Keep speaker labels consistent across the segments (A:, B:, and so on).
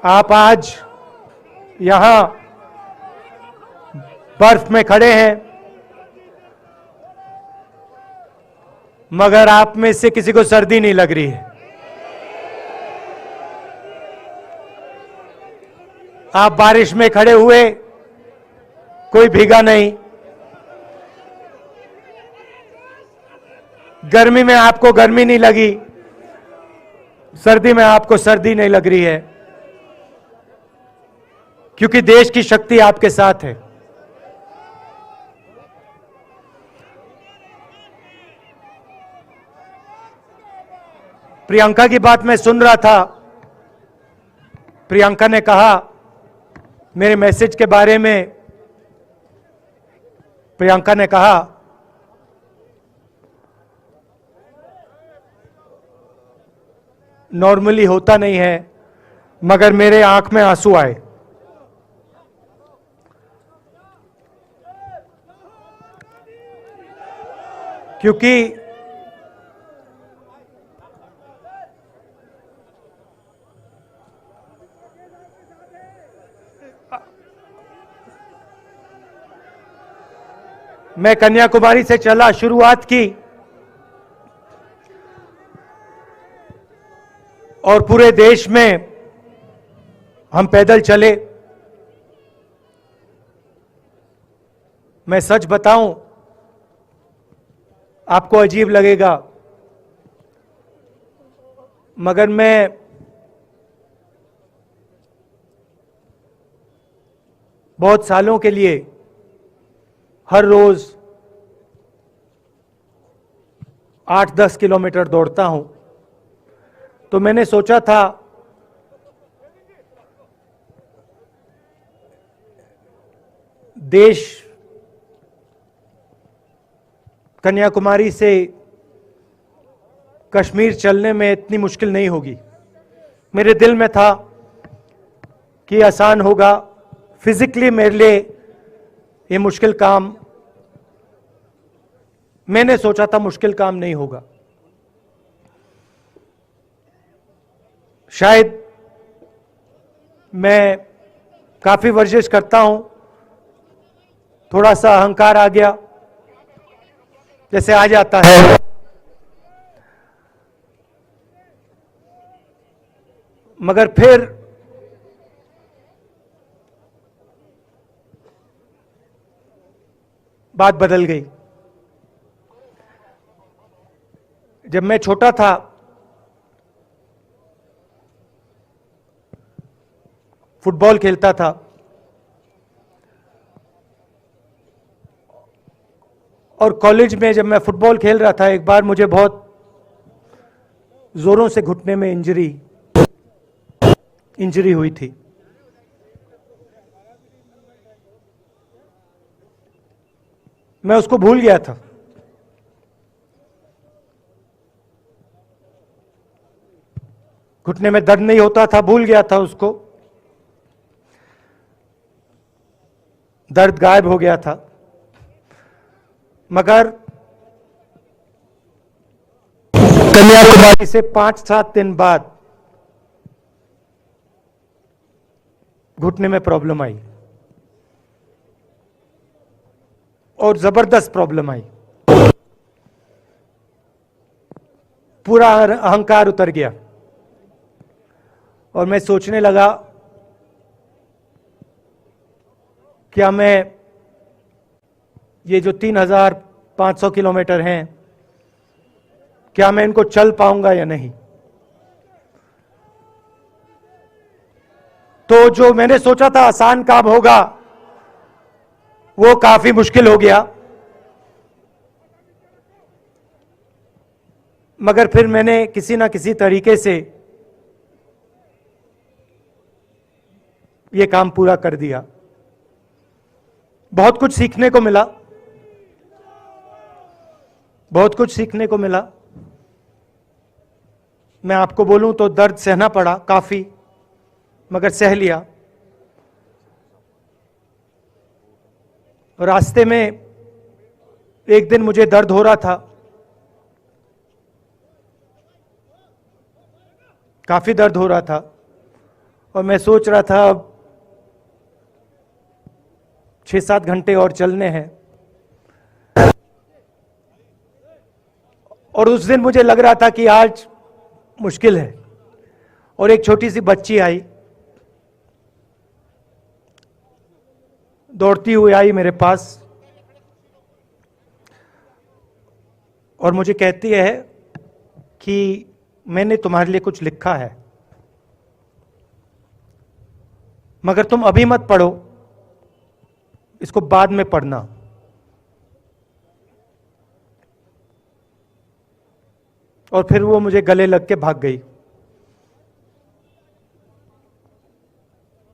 A: आप आज यहां बर्फ में खड़े हैं, मगर आप में से किसी को सर्दी नहीं लग रही है। आप बारिश में खड़े हुए, कोई भीगा नहीं। गर्मी में आपको गर्मी नहीं लगी, सर्दी में आपको सर्दी नहीं लग रही है, क्योंकि देश की शक्ति आपके साथ है। प्रियंका की बात मैं सुन रहा था। प्रियंका ने कहा मेरे मैसेज के बारे में, प्रियंका ने कहा नॉर्मली होता नहीं है, मगर मेरे आंख में आंसू आए। क्योंकि मैं कन्याकुमारी से चला, शुरुआत की और पूरे देश में हम पैदल चले। मैं सच बताऊं, आपको अजीब लगेगा, मगर मैं बहुत सालों के लिए हर रोज 8-10 किलोमीटर दौड़ता हूं। तो मैंने सोचा था देश कन्याकुमारी से कश्मीर चलने में इतनी मुश्किल नहीं होगी। मेरे दिल में था कि आसान होगा, फिजिकली मेरे लिए ये मुश्किल काम, मैंने सोचा था मुश्किल काम नहीं होगा। शायद मैं काफी वर्जिश करता हूं, थोड़ा सा अहंकार आ गया, जैसे आ जाता है। मगर फिर बात बदल गई। जब मैं छोटा था, फुटबॉल खेलता था, और कॉलेज में जब मैं फुटबॉल खेल रहा था, एक बार मुझे बहुत जोरों से घुटने में इंजरी हुई थी। मैं उसको भूल गया था। घुटने में दर्द नहीं होता था, भूल गया था उसको, दर्द गायब हो गया था। मगर कन्याकुमारी से 5-7 दिन बाद घुटने में प्रॉब्लम आई, और जबरदस्त प्रॉब्लम आई। पूरा अहंकार उतर गया, और मैं सोचने लगा क्या मैं ये जो 3500 किलोमीटर हैं, क्या मैं इनको चल पाऊंगा या नहीं। तो जो मैंने सोचा था आसान काम होगा, वो काफी मुश्किल हो गया। मगर फिर मैंने किसी ना किसी तरीके से ये काम पूरा कर दिया। बहुत कुछ सीखने को मिला, बहुत कुछ सीखने को मिला। मैं आपको बोलूं तो दर्द सहना पड़ा काफी, मगर सह लिया। रास्ते में एक दिन मुझे दर्द हो रहा था, काफी दर्द हो रहा था, और मैं सोच रहा था अब 6-7 घंटे और चलने हैं। और उस दिन मुझे लग रहा था कि आज मुश्किल है। और एक छोटी सी बच्ची आई, दौड़ती हुई आई मेरे पास और मुझे कहती है कि मैंने तुम्हारे लिए कुछ लिखा है, मगर तुम अभी मत पढ़ो, इसको बाद में पढ़ना। और फिर वो मुझे गले लग के भाग गई।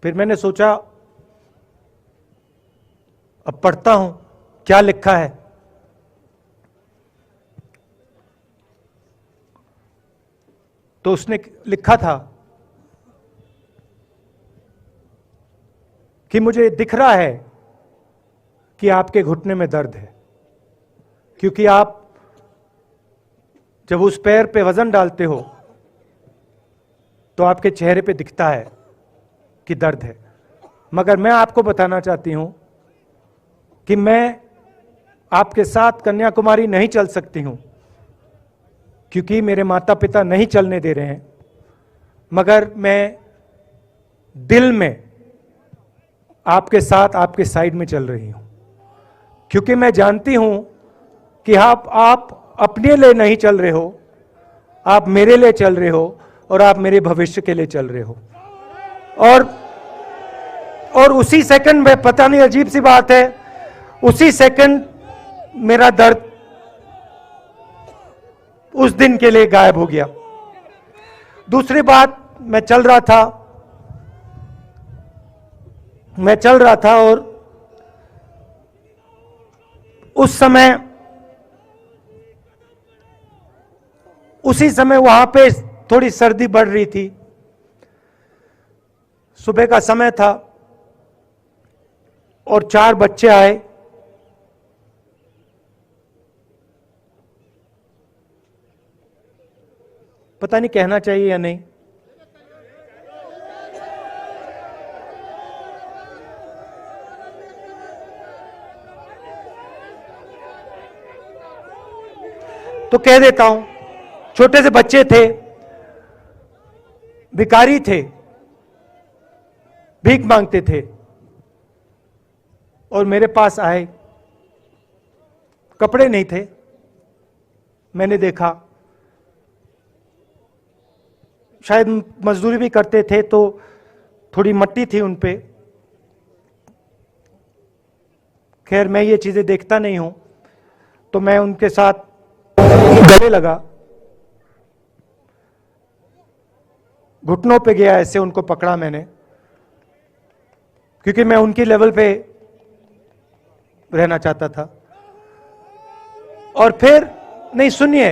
A: फिर मैंने सोचा अब पढ़ता हूं क्या लिखा है। तो उसने लिखा था कि मुझे दिख रहा है कि आपके घुटने में दर्द है, क्योंकि आप जब उस पैर पे वजन डालते हो तो आपके चेहरे पे दिखता है कि दर्द है। मगर मैं आपको बताना चाहती हूं कि मैं आपके साथ कन्याकुमारी नहीं चल सकती हूं, क्योंकि मेरे माता पिता नहीं चलने दे रहे हैं। मगर मैं दिल में आपके साथ, आपके साइड में चल रही हूं, क्योंकि मैं जानती हूं कि आप अपने लिए नहीं चल रहे हो, आप मेरे लिए चल रहे हो और आप मेरे भविष्य के लिए चल रहे हो। और उसी सेकंड में, पता नहीं अजीब सी बात है, उसी सेकंड मेरा दर्द उस दिन के लिए गायब हो गया। दूसरी बात, मैं चल रहा था और उसी समय वहां पे थोड़ी सर्दी बढ़ रही थी। सुबह का समय था और 4 बच्चे आए। पता नहीं कहना चाहिए या नहीं। तो कह देता हूं, छोटे से बच्चे थे, भिखारी थे, भीख मांगते थे और मेरे पास आए। कपड़े नहीं थे, मैंने देखा, शायद मजदूरी भी करते थे तो थोड़ी मट्टी थी उन पे। खैर, मैं ये चीजें देखता नहीं हूं, तो मैं उनके साथ गले लगा, घुटनों पे गया, ऐसे उनको पकड़ा मैंने, क्योंकि मैं उनकी लेवल पे रहना चाहता था। और फिर, नहीं सुनिए,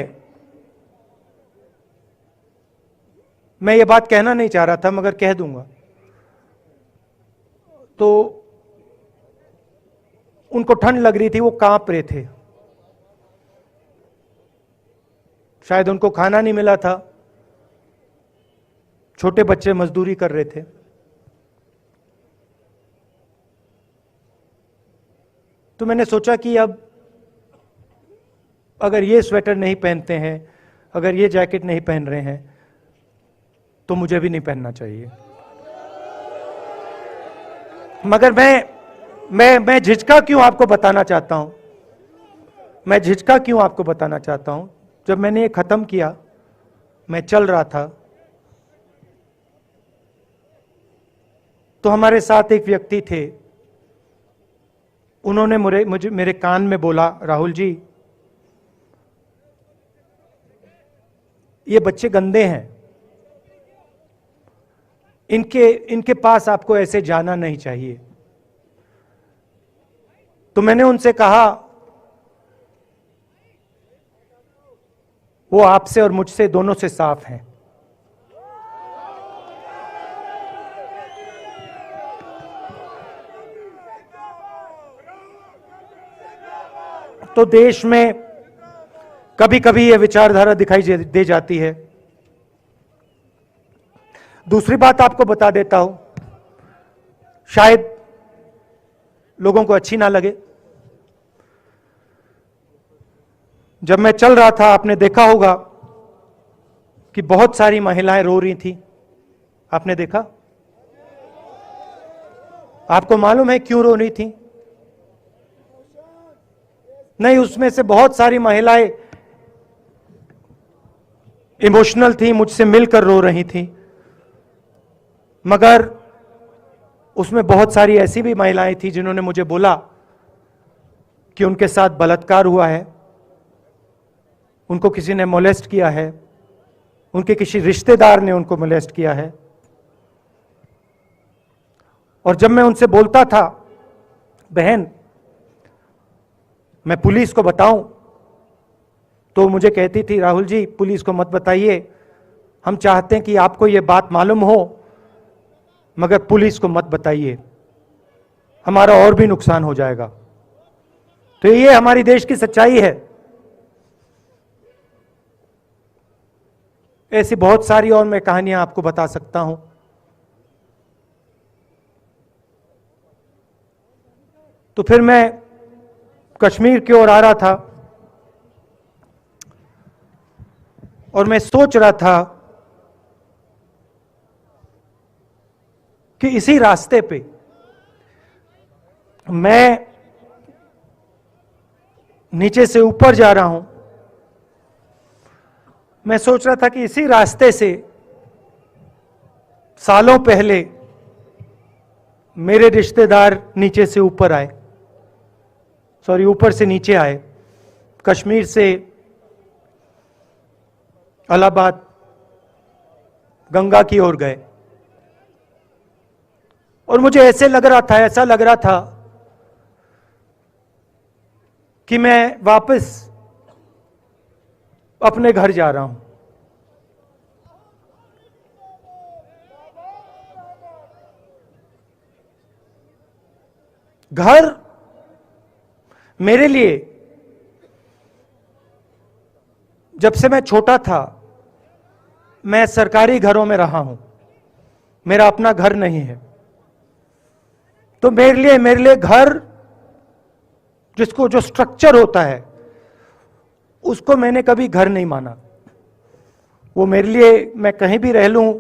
A: मैं ये बात कहना नहीं चाह रहा था मगर कह दूंगा। तो उनको ठंड लग रही थी, वो कांप रहे थे, शायद उनको खाना नहीं मिला था, छोटे बच्चे मजदूरी कर रहे थे। तो मैंने सोचा कि अब अगर ये स्वेटर नहीं पहनते हैं, अगर ये जैकेट नहीं पहन रहे हैं, तो मुझे भी नहीं पहनना चाहिए। मगर मैं झिझका क्यों आपको बताना चाहता हूं, मैं झिझका क्यों आपको बताना चाहता हूं। जब मैंने ये खत्म किया, मैं चल रहा था, तो हमारे साथ एक व्यक्ति थे, उन्होंने मेरे कान में बोला, राहुल जी, ये बच्चे गंदे हैं, इनके पास आपको ऐसे जाना नहीं चाहिए। तो मैंने उनसे कहा, वो आपसे और मुझसे दोनों से साफ हैं। तो देश में कभी कभी यह विचारधारा दिखाई दे जाती है, दूसरी बात आपको बता देता हूं, शायद लोगों को अच्छी ना लगे। जब मैं चल रहा था, आपने देखा होगा कि बहुत सारी महिलाएं रो रही थी। आपने देखा? आपको मालूम है क्यों रो रही थी? नहीं, उसमें से बहुत सारी महिलाएं इमोशनल थी, मुझसे मिलकर रो रही थी। मगर उसमें बहुत सारी ऐसी भी महिलाएं थी जिन्होंने मुझे बोला कि उनके साथ बलात्कार हुआ है, उनको किसी ने मोलेस्ट किया है, उनके किसी रिश्तेदार ने उनको मोलेस्ट किया है। और जब मैं उनसे बोलता था, बहन मैं पुलिस को बताऊं, तो मुझे कहती थी, राहुल जी पुलिस को मत बताइए, हम चाहते हैं कि आपको यह बात मालूम हो, मगर पुलिस को मत बताइए, हमारा और भी नुकसान हो जाएगा। तो ये हमारी देश की सच्चाई है। ऐसी बहुत सारी और मैं कहानियां आपको बता सकता हूं। तो फिर मैं कश्मीर की ओर आ रहा था और मैं सोच रहा था कि इसी रास्ते पे मैं नीचे से ऊपर जा रहा हूं। मैं सोच रहा था कि इसी रास्ते से सालों पहले मेरे रिश्तेदार नीचे से ऊपर आए, सॉरी ऊपर से नीचे आए, कश्मीर से इलाहाबाद गंगा की ओर गए। और मुझे ऐसा लग रहा था कि मैं वापस अपने घर जा रहा हूं। घर मेरे लिए, जब से मैं छोटा था, मैं सरकारी घरों में रहा हूं, मेरा अपना घर नहीं है। तो मेरे लिए घर, जिसको जो स्ट्रक्चर होता है, उसको मैंने कभी घर नहीं माना। वो मेरे लिए, मैं कहीं भी रह लूं,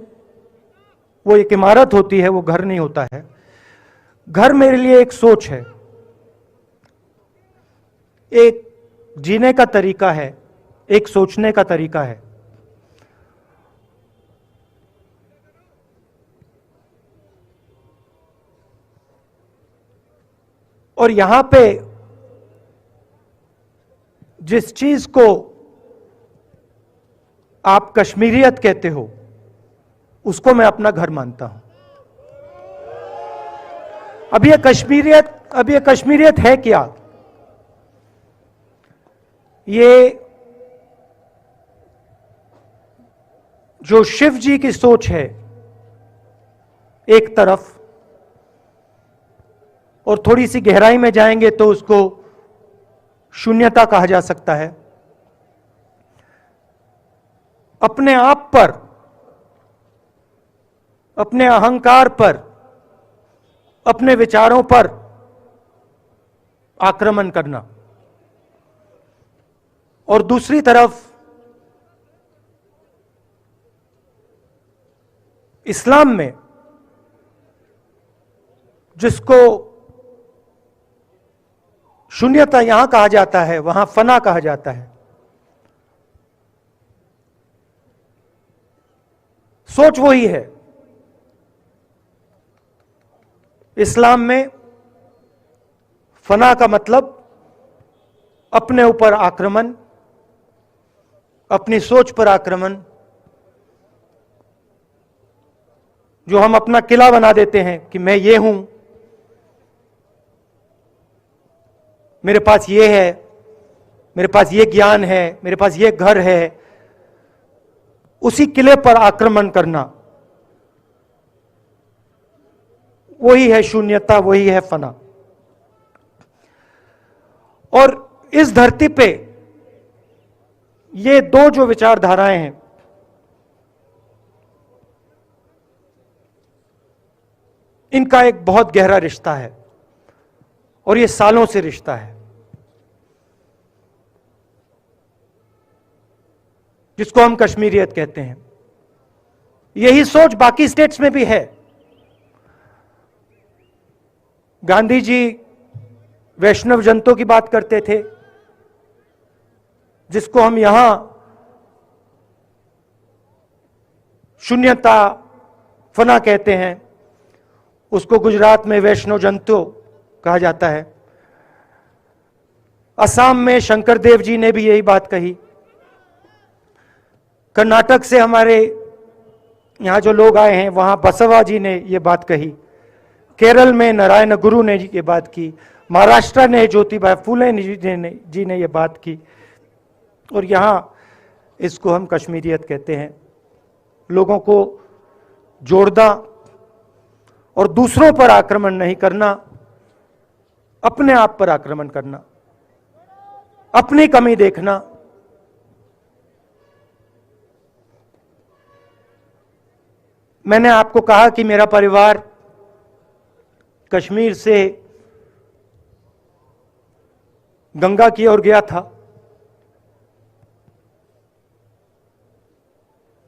A: वो एक इमारत होती है, वो घर नहीं होता है। घर मेरे लिए एक सोच है, एक जीने का तरीका है, एक सोचने का तरीका है। और यहां पे जिस चीज को आप कश्मीरियत कहते हो, उसको मैं अपना घर मानता हूं। अब ये कश्मीरियत है क्या? ये जो शिव जी की सोच है एक तरफ, और थोड़ी सी गहराई में जाएंगे तो उसको शून्यता कहा जा सकता है। अपने आप पर, अपने अहंकार पर, अपने विचारों पर आक्रमण करना। और दूसरी तरफ इस्लाम में, जिसको शून्यता यहां कहा जाता है, वहां फना कहा जाता है। सोच वही है। इस्लाम में फना का मतलब अपने ऊपर आक्रमण, अपनी सोच पर आक्रमण, जो हम अपना किला बना देते हैं कि मैं ये हूं, मेरे पास ये है, मेरे पास ये ज्ञान है, मेरे पास ये घर है। उसी किले पर आक्रमण करना, वही है शून्यता, वही है फना। और इस धरती पे ये दो जो विचारधाराएं हैं, इनका एक बहुत गहरा रिश्ता है और ये सालों से रिश्ता है, जिसको हम कश्मीरियत कहते हैं। यही सोच बाकी स्टेट्स में भी है। गांधी जी वैष्णव जनतों की बात करते थे, जिसको हम यहां शून्यता फना कहते हैं, उसको गुजरात में वैष्णव जनतो कहा जाता है। असम में शंकर देव जी ने भी यही बात कही। कर्नाटक से हमारे यहां जो लोग आए हैं, वहां बसवा जी ने यह बात कही। केरल में नारायण गुरु ने ये बात की। महाराष्ट्र ने ज्योतिबा फुले जी ने यह बात की। और यहां इसको हम कश्मीरियत कहते हैं। लोगों को जोड़ना और दूसरों पर आक्रमण नहीं करना, अपने आप पर आक्रमण करना, अपनी कमी देखना। मैंने आपको कहा कि मेरा परिवार कश्मीर से गंगा की ओर गया था।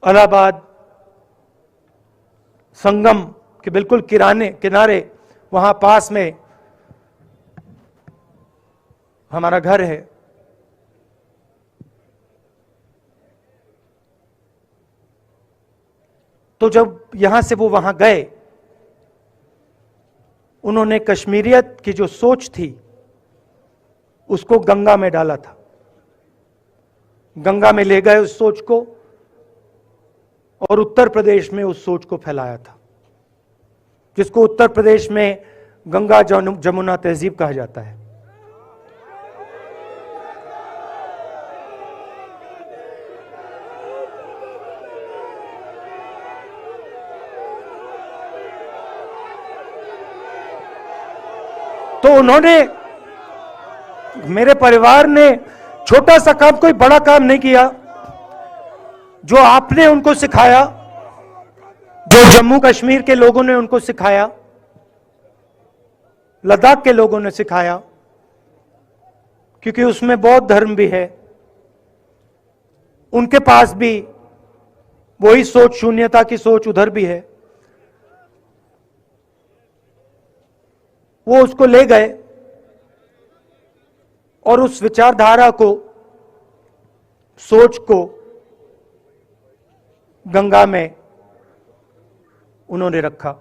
A: इलाहाबाद संगम के बिल्कुल किनारे वहां पास में हमारा घर है। तो जब यहां से वो वहां गए, उन्होंने कश्मीरियत की जो सोच थी उसको गंगा में डाला था। गंगा में ले गए उस सोच को और उत्तर प्रदेश में उस सोच को फैलाया था, जिसको उत्तर प्रदेश में गंगा जमुना तहजीब कहा जाता है। तो उन्होंने, मेरे परिवार ने छोटा सा काम, कोई बड़ा काम नहीं किया। जो आपने उनको सिखाया, जो जम्मू कश्मीर के लोगों ने उनको सिखाया, लद्दाख के लोगों ने सिखाया, क्योंकि उसमें बौद्ध धर्म भी है, उनके पास भी वही सोच, शून्यता की सोच उधर भी है। वो उसको ले गए और उस विचारधारा को, सोच को गंगा में उन्होंने रखा।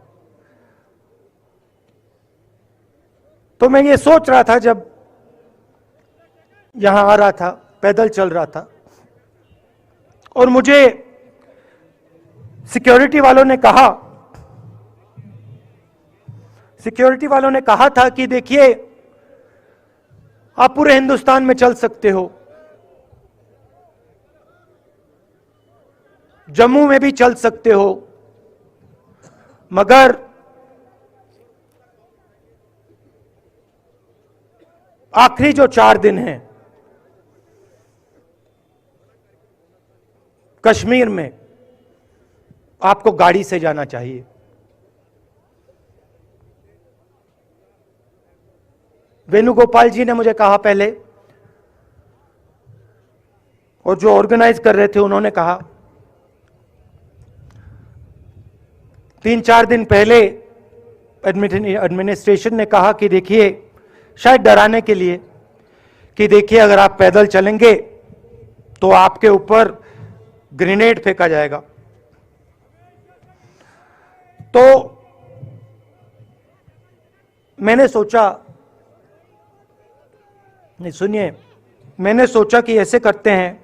A: तो मैं ये सोच रहा था, जब यहां आ रहा था, पैदल चल रहा था, और मुझे सिक्योरिटी वालों ने कहा था कि देखिए, आप पूरे हिंदुस्तान में चल सकते हो, जम्मू में भी चल सकते हो, मगर आखिरी जो 4 दिन हैं कश्मीर में, आपको गाड़ी से जाना चाहिए। वेणुगोपाल जी ने मुझे कहा पहले, और जो ऑर्गेनाइज कर रहे थे उन्होंने कहा। 3-4 दिन पहले एडमिनिस्ट्रेशन ने कहा कि देखिए, शायद डराने के लिए, कि देखिए अगर आप पैदल चलेंगे तो आपके ऊपर ग्रेनेड फेंका जाएगा। तो मैंने सोचा, नहीं सुनिए, मैंने सोचा कि ऐसे करते हैं,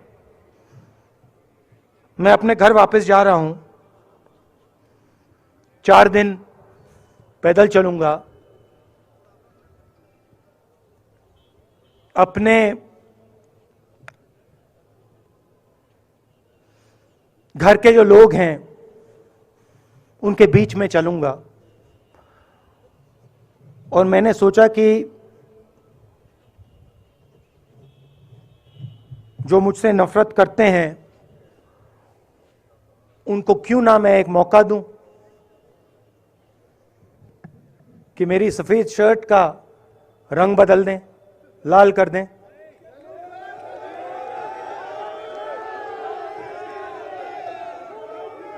A: मैं अपने घर वापस जा रहा हूं, 4 दिन पैदल चलूंगा, अपने घर के जो लोग हैं उनके बीच में चलूंगा। और मैंने सोचा कि जो मुझसे नफरत करते हैं उनको क्यों ना मैं एक मौका दूं। कि मेरी सफेद शर्ट का रंग बदल दें, लाल कर दें।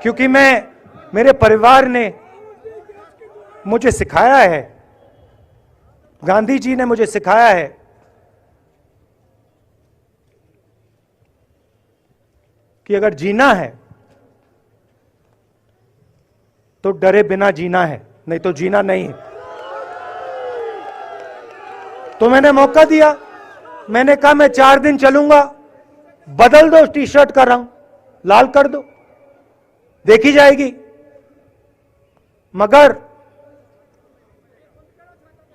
A: क्योंकि मेरे परिवार ने मुझे सिखाया है, गांधी जी ने मुझे सिखाया है कि अगर जीना है तो डरे बिना जीना है, नहीं तो जीना नहीं है। तो मैंने मौका दिया, मैंने कहा मैं 4 दिन चलूंगा, बदल दो टी शर्ट का रंग, लाल कर दो, देखी जाएगी। मगर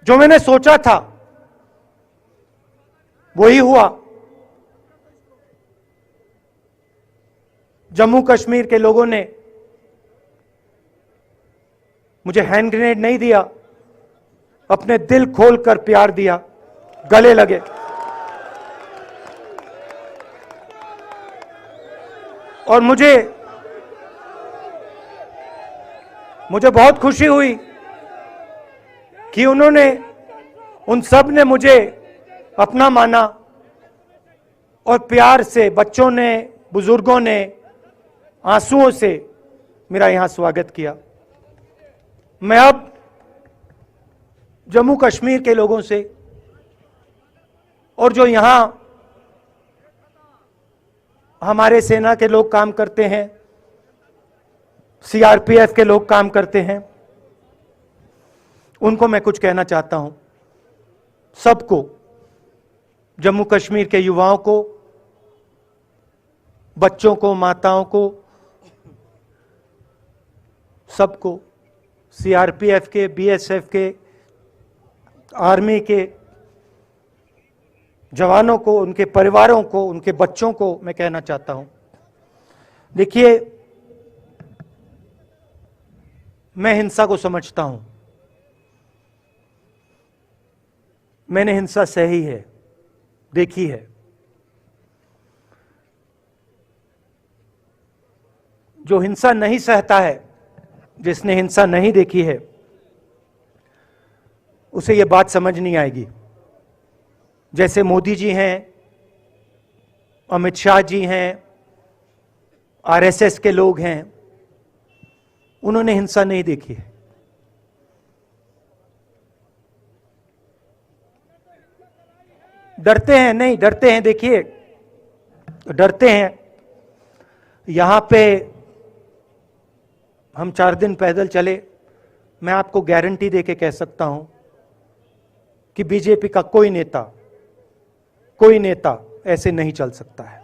A: जो मैंने सोचा था वही हुआ। जम्मू कश्मीर के लोगों ने मुझे हैंड ग्रेनेड नहीं दिया, अपने दिल खोलकर प्यार दिया, गले लगे। और मुझे बहुत खुशी हुई कि उन सब ने मुझे अपना माना और प्यार से बच्चों ने, बुजुर्गों ने आंसुओं से मेरा यहां स्वागत किया। मैं अब जम्मू कश्मीर के लोगों से और जो यहां हमारे सेना के लोग काम करते हैं, सीआरपीएफ के लोग काम करते हैं, उनको मैं कुछ कहना चाहता हूं। सबको, जम्मू कश्मीर के युवाओं को, बच्चों को, माताओं को, सबको, सीआरपीएफ के, बीएसएफ के, आर्मी के जवानों को, उनके परिवारों को, उनके बच्चों को मैं कहना चाहता हूं, देखिए, मैं हिंसा को समझता हूं, मैंने हिंसा सही है, देखी है। जो हिंसा नहीं सहता है, जिसने हिंसा नहीं देखी है, उसे यह बात समझ नहीं आएगी। जैसे मोदी जी हैं, अमित शाह जी हैं, आरएसएस के लोग हैं, उन्होंने हिंसा नहीं देखी है। डरते हैं, नहीं डरते हैं, देखिए डरते हैं। यहां पे हम 4 दिन पैदल चले, मैं आपको गारंटी देके कह सकता हूं कि बीजेपी का कोई नेता ऐसे नहीं चल सकता है।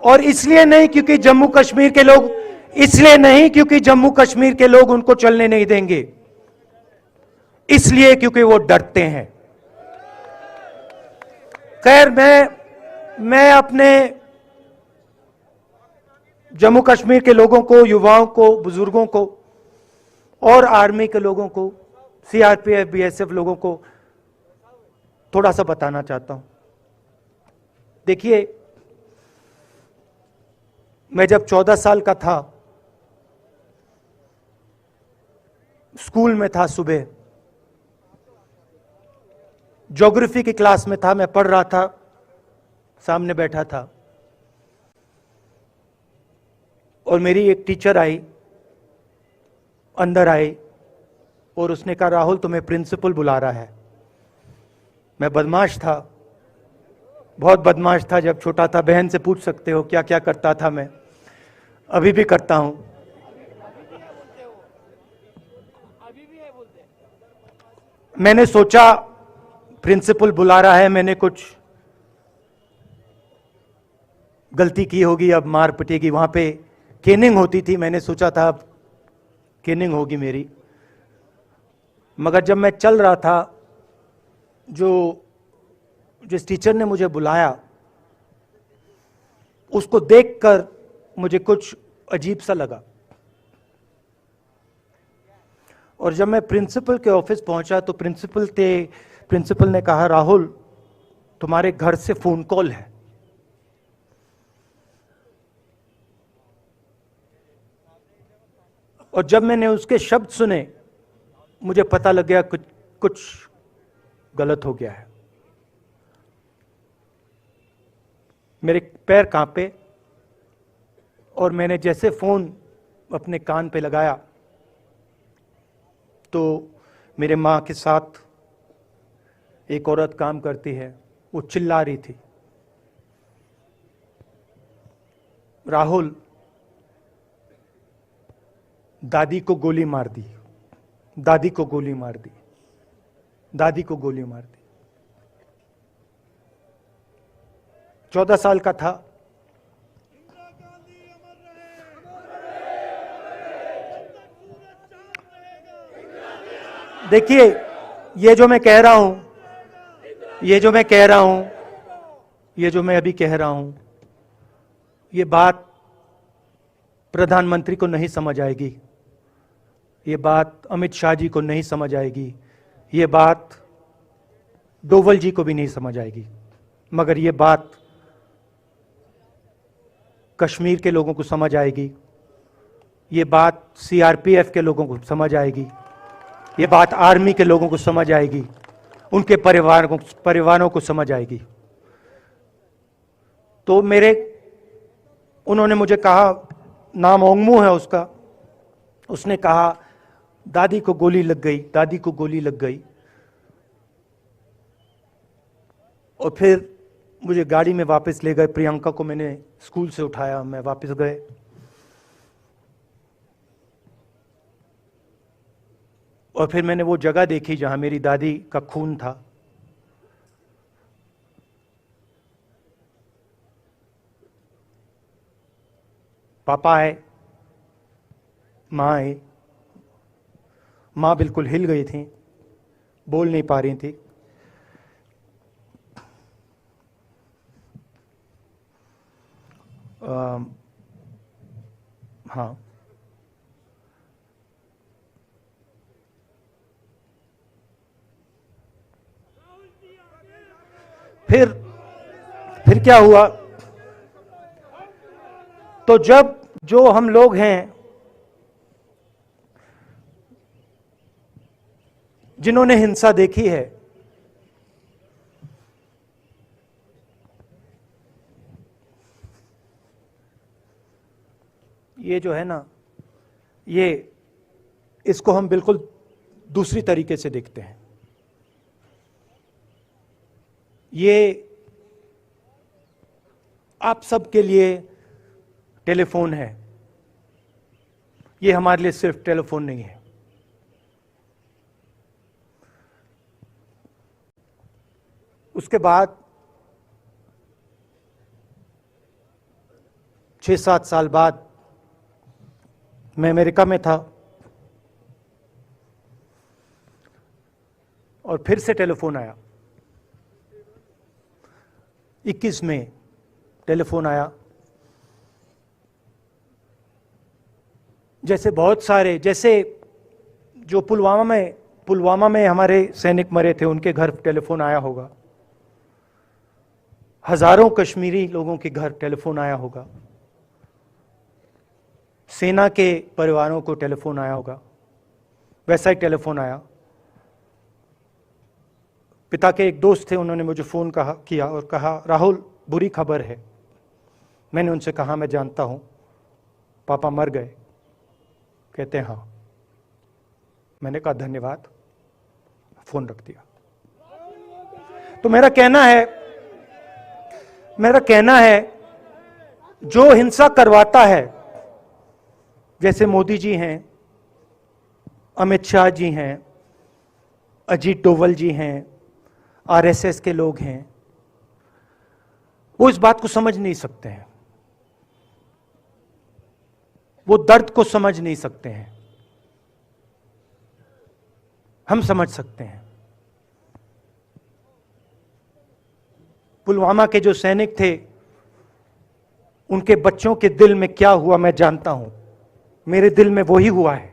A: और इसलिए नहीं क्योंकि जम्मू कश्मीर के लोग, इसलिए नहीं क्योंकि जम्मू कश्मीर के लोग उनको चलने नहीं देंगे, इसलिए क्योंकि वो डरते हैं। खैर, मैं अपने जम्मू कश्मीर के लोगों को, युवाओं को, बुजुर्गों को और आर्मी के लोगों को, सीआरपीएफ, बीएसएफ लोगों को थोड़ा सा बताना चाहता हूं। देखिए, मैं जब 14 साल का था, स्कूल में था, सुबह ज्योग्राफी की क्लास में था, मैं पढ़ रहा था, सामने बैठा था और मेरी एक टीचर आई, अंदर आई और उसने कहा, राहुल तुम्हें प्रिंसिपल बुला रहा है। मैं बदमाश था, बहुत बदमाश था जब छोटा था। बहन से पूछ सकते हो क्या क्या करता था मैं, अभी भी करता हूं। मैंने सोचा प्रिंसिपल बुला रहा है, मैंने कुछ गलती की होगी, अब मार पिटेगी। वहां पे केनिंग होती थी, मैंने सोचा था अब केनिंग होगी मेरी। मगर जब मैं चल रहा था, जिस टीचर ने मुझे बुलाया, उसको देखकर मुझे कुछ अजीब सा लगा। और जब मैं प्रिंसिपल के ऑफिस पहुंचा तो प्रिंसिपल ने कहा, राहुल तुम्हारे घर से फोन कॉल है। और जब मैंने उसके शब्द सुने, मुझे पता लग गया कुछ गलत हो गया है। मेरे पैर कांपे और मैंने जैसे फोन अपने कान पे लगाया तो मेरे मां के साथ एक औरत काम करती है, वो चिल्ला रही थी, राहुल, दादी को गोली मार दी, दादी को गोली मार दी, दादी को गोली मार दी। 14 साल का था। देखिए, ये जो मैं कह रहा हूं, ये जो मैं कह रहा हूं, ये जो मैं अभी कह रहा हूं, ये बात प्रधानमंत्री को नहीं समझ आएगी, ये बात अमित शाह जी को नहीं समझ आएगी, ये बात डोवल जी को भी नहीं समझ आएगी, मगर ये बात कश्मीर के लोगों को समझ आएगी, ये बात सीआरपीएफ के लोगों को समझ आएगी, ये बात आर्मी के लोगों को समझ आएगी, उनके परिवारों को समझ आएगी। तो उन्होंने मुझे कहा, नाम ओंगमू है उसका, उसने कहा दादी को गोली लग गई, दादी को गोली लग गई। और फिर मुझे गाड़ी में वापस ले गए, प्रियंका को मैंने स्कूल से उठाया, मैं वापस गए। और फिर मैंने वो जगह देखी जहां मेरी दादी का खून था। पापा आए, मां आई, मां बिल्कुल हिल गई थी, बोल नहीं पा रही थी। हाँ, फिर क्या हुआ? तो जब जो हम लोग हैं जिन्होंने हिंसा देखी है, ये जो है ना, ये इसको हम बिल्कुल दूसरी तरीके से देखते हैं। ये आप सबके लिए टेलीफोन है, ये हमारे लिए सिर्फ टेलीफोन नहीं है। उसके बाद 6-7 साल बाद मैं अमेरिका में था और फिर से टेलीफोन आया। 21 में टेलीफोन आया। जैसे बहुत सारे, जैसे जो पुलवामा में हमारे सैनिक मरे थे, उनके घर टेलीफोन आया होगा। हजारों कश्मीरी लोगों के घर टेलीफोन आया होगा। सेना के परिवारों को टेलीफोन आया होगा। वैसा ही टेलीफोन आया। पिता के एक दोस्त थे, उन्होंने मुझे फोन किया और कहा, राहुल, बुरी खबर है। मैंने उनसे कहा, मैं जानता हूं, पापा मर गए। कहते हैं हाँ। मैंने कहा धन्यवाद, फोन रख दिया। तो मेरा कहना है जो हिंसा करवाता है, जैसे मोदी जी हैं, अमित शाह जी हैं, अजीत डोवल जी हैं, आरएसएस के लोग हैं, वो इस बात को समझ नहीं सकते हैं, वो दर्द को समझ नहीं सकते हैं। हम समझ सकते हैं। पुलवामा के जो सैनिक थे, उनके बच्चों के दिल में क्या हुआ मैं जानता हूं। मेरे दिल में वही हुआ है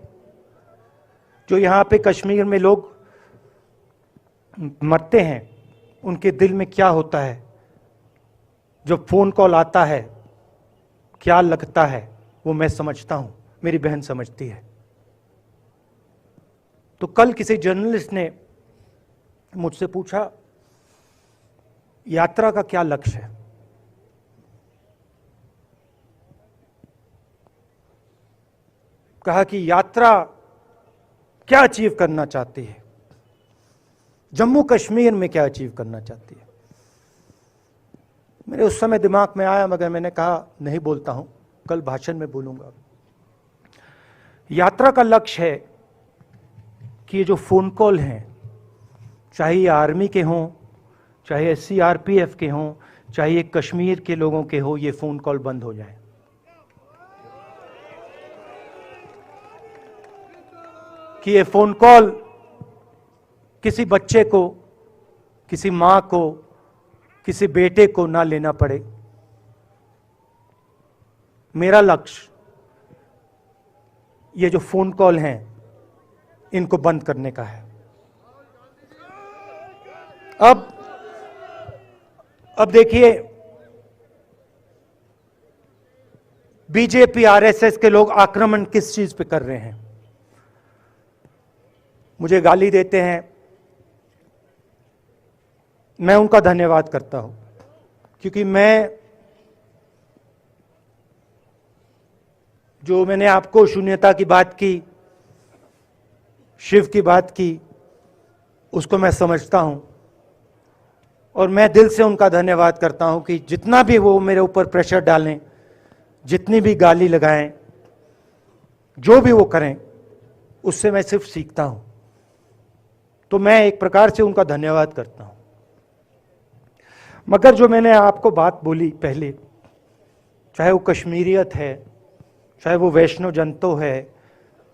A: जो यहां पे कश्मीर में लोग मरते हैं, उनके दिल में क्या होता है। जब फोन कॉल आता है क्या लगता है, वो मैं समझता हूं, मेरी बहन समझती है। तो कल किसी जर्नलिस्ट ने मुझसे पूछा, यात्रा का क्या लक्ष्य है? कहा कि यात्रा क्या अचीव करना चाहती है, जम्मू कश्मीर में क्या अचीव करना चाहती है। मेरे उस समय दिमाग में आया, मगर मैंने कहा नहीं बोलता हूं, कल भाषण में बोलूंगा। यात्रा का लक्ष्य है कि ये जो फोन कॉल हैं, चाहे ये आर्मी के हों, चाहे सीआरपीएफ के हों, चाहे ये कश्मीर के लोगों के हो, ये फोन कॉल बंद हो जाए। कि ये फोन कॉल किसी बच्चे को, किसी मां को, किसी बेटे को ना लेना पड़े। मेरा लक्ष्य ये जो फोन कॉल हैं इनको बंद करने का है। अब देखिए, बीजेपी आरएसएस के लोग आक्रमण किस चीज पे कर रहे हैं। मुझे गाली देते हैं, मैं उनका धन्यवाद करता हूं, क्योंकि मैंने आपको शून्यता की बात की, शिव की बात की, उसको मैं समझता हूं और मैं दिल से उनका धन्यवाद करता हूं कि जितना भी वो मेरे ऊपर प्रेशर डालें, जितनी भी गाली लगाएं, जो भी वो करें, उससे मैं सिर्फ सीखता हूं। तो मैं एक प्रकार से उनका धन्यवाद करता हूं। मगर जो मैंने आपको बात बोली पहले, चाहे वो कश्मीरियत है, चाहे वो वैष्णव जंतो है,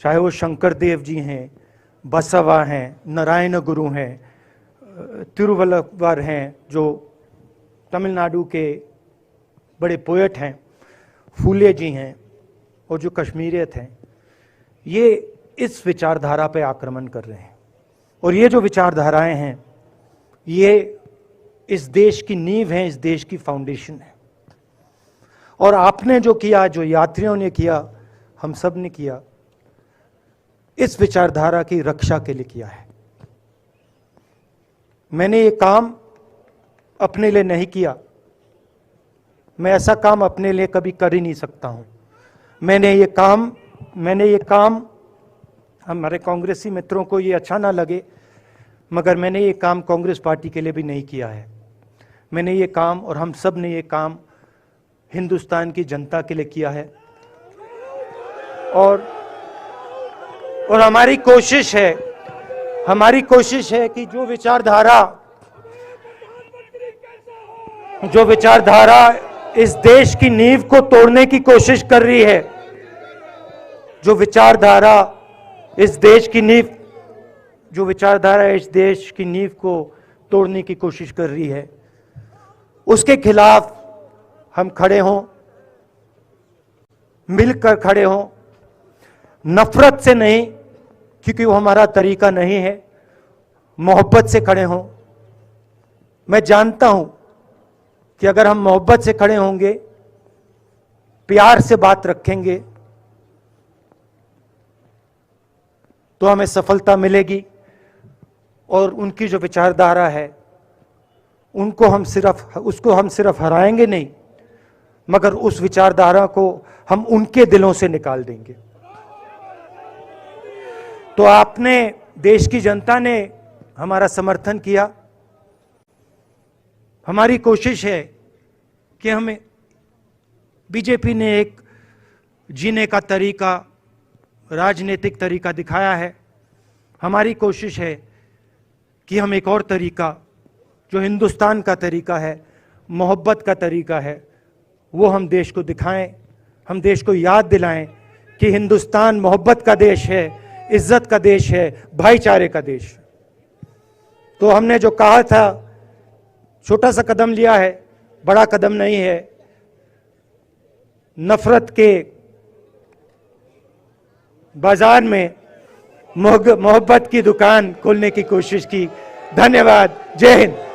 A: चाहे वो शंकर देव जी हैं, बसवा हैं, नारायण गुरु हैं, तिरुवल्लुवर हैं जो तमिलनाडु के बड़े पोएट हैं, फूले जी हैं, और जो कश्मीरियत हैं, ये इस विचारधारा पे आक्रमण कर रहे हैं। और ये जो विचारधाराएं हैं, ये इस देश की नींव है, इस देश की फाउंडेशन है। और आपने जो किया, जो यात्रियों ने किया, हम सब ने किया, इस विचारधारा की रक्षा के लिए किया है। मैंने ये काम अपने लिए नहीं किया, मैं ऐसा काम अपने लिए कभी कर ही नहीं सकता हूं। मैंने ये काम हमारे कांग्रेसी मित्रों को ये अच्छा ना लगे, मगर मैंने ये काम कांग्रेस पार्टी के लिए भी नहीं किया है। मैंने ये काम, और हम सब ने ये काम हिंदुस्तान की जनता के लिए किया है। और हमारी कोशिश है कि जो विचारधारा इस देश की नींव को तोड़ने की कोशिश कर रही है, जो विचारधारा इस देश की नींव को तोड़ने की कोशिश कर रही है, उसके खिलाफ हम खड़े हों, मिलकर खड़े हों, नफरत से नहीं, क्योंकि वो हमारा तरीका नहीं है, मोहब्बत से खड़े हों। मैं जानता हूं कि अगर हम मोहब्बत से खड़े होंगे, प्यार से बात रखेंगे, तो हमें सफलता मिलेगी। और उनकी जो विचारधारा है, उसको हम सिर्फ हराएंगे नहीं, मगर उस विचारधारा को हम उनके दिलों से निकाल देंगे। तो आपने, देश की जनता ने हमारा समर्थन किया। हमारी कोशिश है कि हमें, बीजेपी ने एक जीने का तरीका, राजनीतिक तरीका दिखाया है। हमारी कोशिश है कि हम एक और तरीका, जो हिंदुस्तान का तरीका है, मोहब्बत का तरीका है, वो हम देश को दिखाएं। हम देश को याद दिलाएं कि हिंदुस्तान मोहब्बत का देश है, इज्जत का देश है, भाईचारे का देश। तो हमने जो कहा था, छोटा सा कदम लिया है, बड़ा कदम नहीं है। नफरत के बाजार में मोहब्बत की दुकान खोलने की कोशिश की। धन्यवाद। जय हिंद।